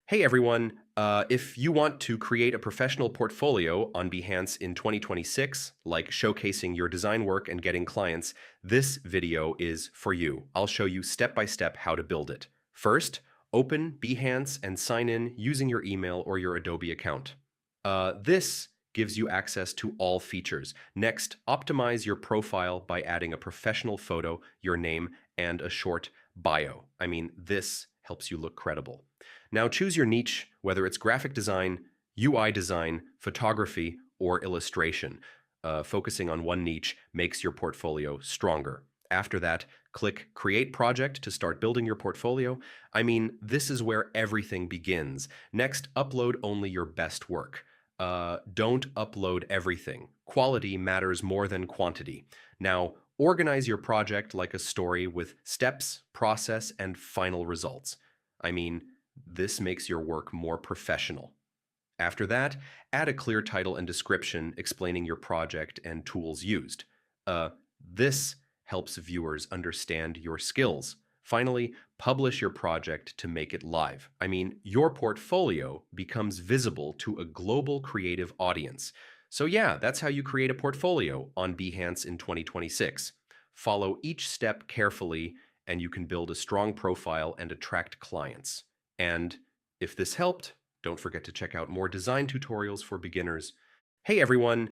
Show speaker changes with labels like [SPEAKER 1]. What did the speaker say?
[SPEAKER 1] Hey everyone, if you want to create a professional portfolio on Behance in 2026, like showcasing your design work and getting clients, this video is for you. I'll show you step by step how to build it. First, open Behance and sign in using your email or your Adobe account. This gives you access to all features. Next, optimize your profile by adding a professional photo, your name, and a short bio. This helps you look credible. Now choose your niche, whether it's graphic design, UI design, photography, or illustration. Focusing on one niche makes your portfolio stronger. After that, click Create Project to start building your portfolio. This is where everything begins. Next, upload only your best work. Don't upload everything. Quality matters more than quantity. Now, organize your project like a story with steps, process, and final results. I mean, this makes your work more professional. After that, add a clear title and description explaining your project and tools used. This helps viewers understand your skills. Finally, publish your project to make it live. Your portfolio becomes visible to a global creative audience. So yeah, that's how you create a portfolio on Behance in 2026. Follow each step carefully, and you can build a strong profile and attract clients. And if this helped, don't forget to check out more design tutorials for beginners. Hey everyone,